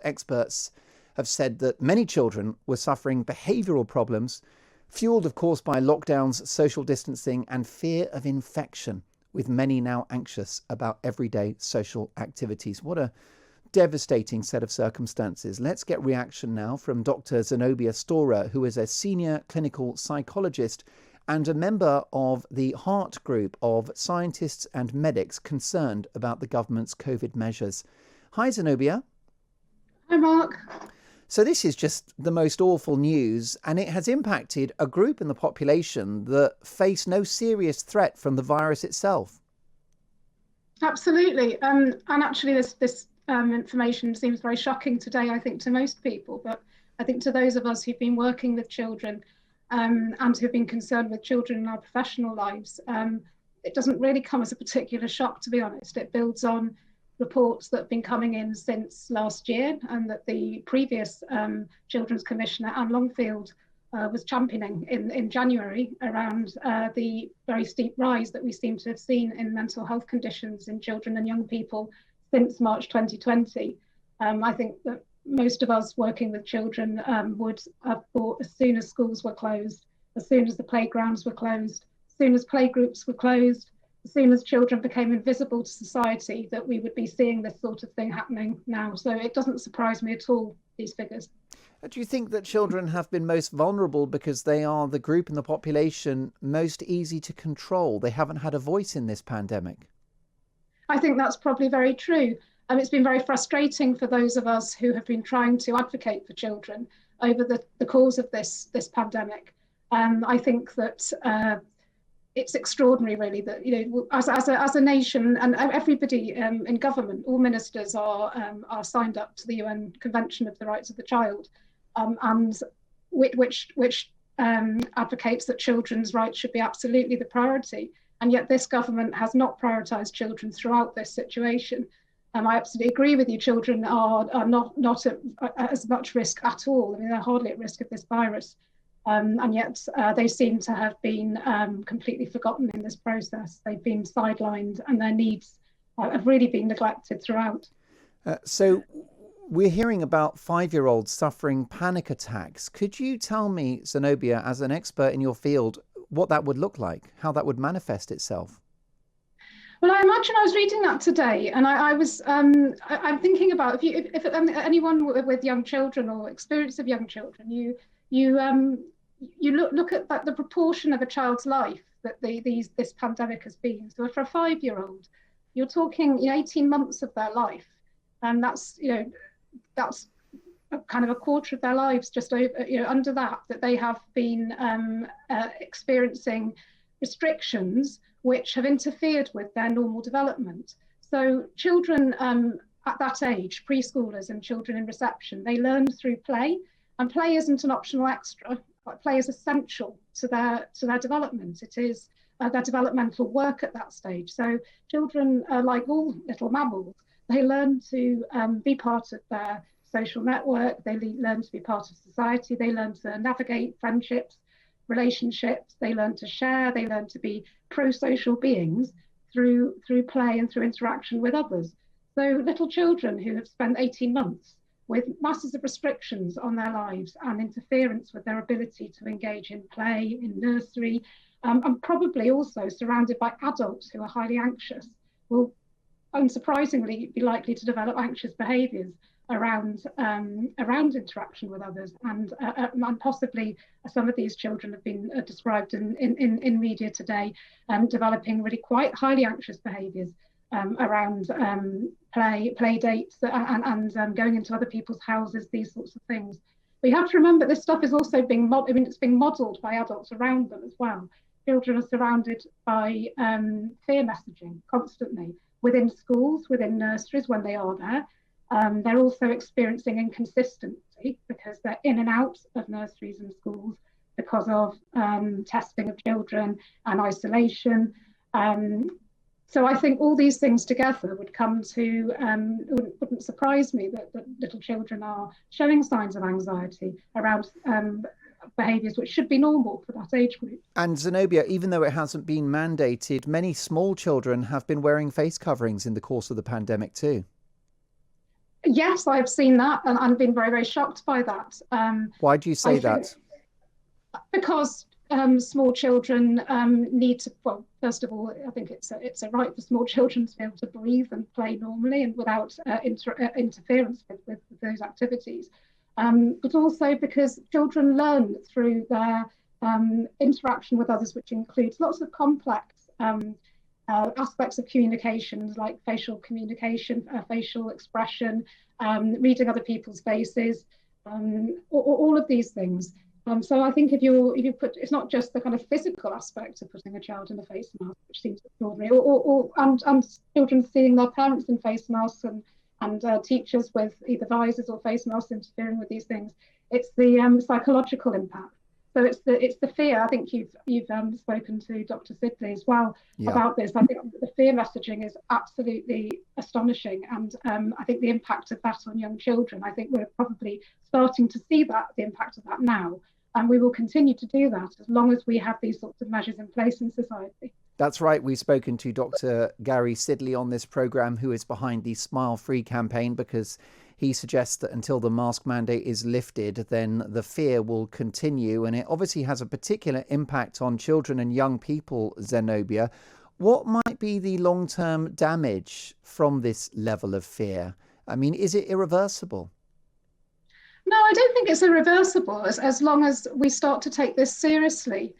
Experts have said that many children were suffering behavioural problems, fuelled, of course, by lockdowns, social distancing, and fear of infection, with many now anxious about everyday social activities. What a devastating set of circumstances. Let's get reaction now from Dr. Zenobia Storer, who is a senior clinical psychologist and a member of the HEART group of scientists and medics concerned about the government's COVID measures. Hi, Zenobia. Hi, Mark. So this is just the most awful news, and it has impacted a group in the population that face no serious threat from the virus itself. Absolutely. And actually, this information seems very shocking today, I think, to most people. But I think to those of us who've been working with children and who've been concerned with children in our professional lives, it doesn't really come as a particular shock, to be honest. It builds on reports that have been coming in since last year, and that the previous Children's Commissioner, Anne Longfield, was championing in January around the very steep rise that we seem to have seen in mental health conditions in children and young people since March 2020. I think that most of us working with children would have thought as soon as schools were closed, as soon as the playgrounds were closed, as soon as playgroups were closed, as soon as children became invisible to society, that we would be seeing this sort of thing happening now. So it doesn't surprise me at all, these figures. Do you think that children have been most vulnerable because they are the group in the population most easy to control? They haven't had a voice in this pandemic. I think that's probably very true. It's been very frustrating for those of us who have been trying to advocate for children over the course of this pandemic. I think that it's extraordinary, really, that as a nation, and everybody in government, all ministers are signed up to the UN Convention of the Rights of the Child, and which advocates that children's rights should be absolutely the priority. And yet this government has not prioritised children throughout this situation. I absolutely agree with you. Children are not at as much risk at all. I mean, they're hardly at risk of this virus. And yet they seem to have been completely forgotten in this process. They've been sidelined, and their needs have really been neglected throughout. So we're hearing about 5-year-olds suffering panic attacks. Could you tell me, Zenobia, as an expert in your field, what that would look like, how that would manifest itself? Well, I imagine I was reading that today, and I'm thinking about if anyone with young children or experience of young children, you look at the proportion of a child's life that this pandemic has been. So for a 5-year-old, you're talking 18 months of their life, and that's kind of a quarter of their lives, just over under that they have been experiencing restrictions which have interfered with their normal development. So children at that age, preschoolers and children in reception, they learn through play, and play isn't an optional extra, but play is essential to their development. It is their developmental work at that stage. So children, like all little mammals, they learn to be part of their social network, they learn to be part of society, they learn to navigate friendships, relationships, they learn to share, they learn to be pro-social beings through play and through interaction with others. So little children who have spent 18 months with masses of restrictions on their lives and interference with their ability to engage in play, in nursery, and probably also surrounded by adults who are highly anxious, will unsurprisingly be likely to develop anxious behaviours around interaction with others, and possibly some of these children have been described in media today, developing really quite highly anxious behaviours around play dates and going into other people's houses, these sorts of things. But you have to remember this stuff is also it's being modelled by adults around them as well. Children are surrounded by fear messaging constantly within schools, within nurseries when they are there. They're also experiencing inconsistency because they're in and out of nurseries and schools because of testing of children and isolation. So I think all these things together would come to, wouldn't surprise me that little children are showing signs of anxiety around behaviours which should be normal for that age group. And Zenobia, even though it hasn't been mandated, many small children have been wearing face coverings in the course of the pandemic too. Yes, I have seen that, and I've been very, very shocked by that. Why do you I say think that? because small children need to, well, first of all, I think it's a right for small children to be able to breathe and play normally and without interference with those activities. But also because children learn through their interaction with others, which includes lots of complex aspects of communications like facial communication, facial expression, reading other people's faces, all of these things. So I think if you put, it's not just the kind of physical aspect of putting a child in a face mask, which seems extraordinary, and children seeing their parents in face masks and teachers with either visors or face masks interfering with these things. It's the psychological impact. So it's the fear. I think you've spoken to Dr. Sidley as well Yeah. about this. I think the fear messaging is absolutely astonishing, and I think the impact of that on young children. I think we're probably starting to see the impact of that now, and we will continue to do that as long as we have these sorts of measures in place in society. That's right. We've spoken to Dr. Gary Sidley on this programme, who is behind the Smile Free campaign, because he suggests that until the mask mandate is lifted, then the fear will continue. And it obviously has a particular impact on children and young people, Zenobia. What might be the long-term damage from this level of fear? I mean, is it irreversible? No, I don't think it's irreversible as long as we start to take this seriously.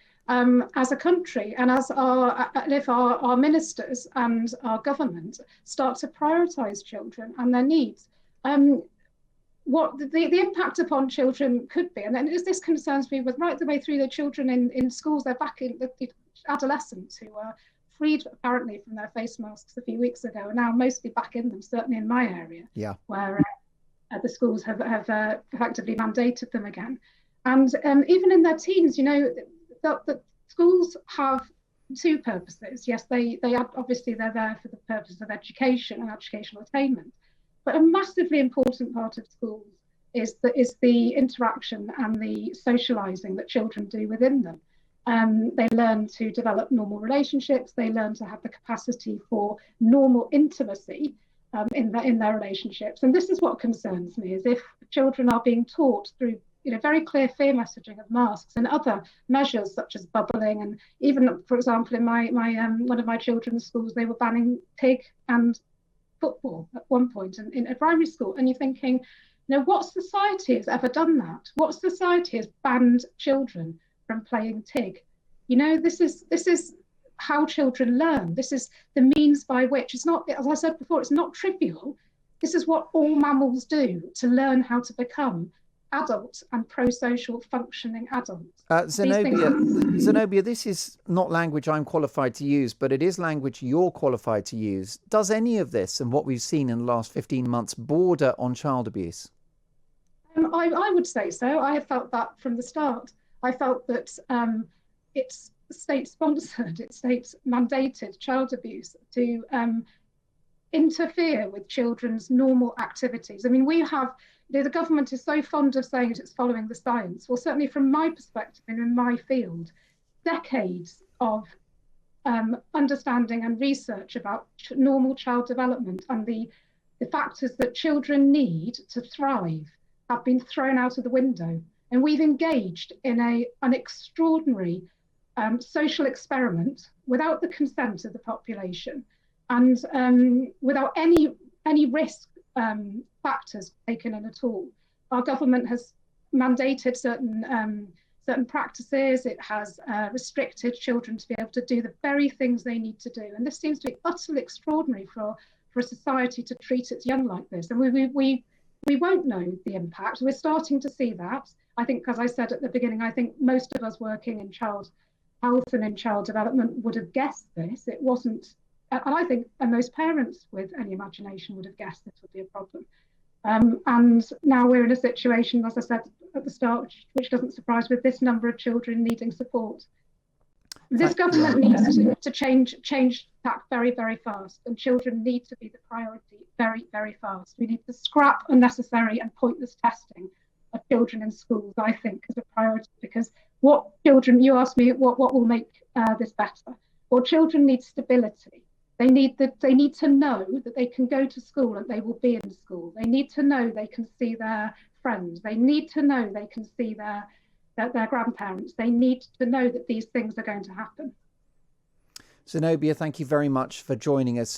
As a country, and as if our ministers and our government start to prioritise children and their needs, what the impact upon children could be, and then this concerns me with right the way through the children in schools. They're back in the adolescents who were freed apparently from their face masks a few weeks ago, and now mostly back in them, certainly in my area, Yeah. where the schools have effectively mandated them again. And even in their teens, that schools have two purposes. Yes, they obviously they're there for the purpose of education and educational attainment, but a massively important part of schools is the interaction and the socializing that children do within them. They learn to develop normal relationships. They learn to have the capacity for normal intimacy in their relationships. And this is what concerns me: is if children are being taught through very clear fear messaging of masks and other measures such as bubbling, and even, for example, in my one of my children's schools, they were banning pig and football at one point in a primary school. And you're thinking, what society has ever done that? What society has banned children from playing tig? This is how children learn. This is the means by which, it's not, as I said before, it's not trivial. This is what all mammals do to learn how to become adult and pro-social functioning adults. Zenobia, this is not language I'm qualified to use, but it is language you're qualified to use. Does any of this and what we've seen in the last 15 months border on child abuse? I would say so. I have felt that from the start. I felt that it's state-sponsored, it's state-mandated child abuse to interfere with children's normal activities. I mean, we have, the government is so fond of saying that it's following the science. Well, certainly from my perspective and in my field, decades of understanding and research about normal child development and the factors that children need to thrive have been thrown out of the window. And we've engaged in an extraordinary social experiment without the consent of the population and without any risk factors taken in at all. Our government has mandated certain practices. It has restricted children to be able to do the very things they need to do. And this seems to be utterly extraordinary for a society to treat its young like this. And we won't know the impact. We're starting to see that. I think, as I said at the beginning, I think most of us working in child health and in child development would have guessed this. It wasn't, and I think most parents with any imagination would have guessed this would be a problem. And now we're in a situation, as I said at the start, which doesn't surprise, with this number of children needing support. This government needs to change tack very, very fast, and children need to be the priority very, very fast. We need to scrap unnecessary and pointless testing of children in schools, I think, as a priority, because what children, you asked me what will make this better. Well, children need stability. They need to know that they can go to school and they will be in school. They need to know they can see their friends. They need to know they can see their grandparents. They need to know that these things are going to happen. Zenobia, thank you very much for joining us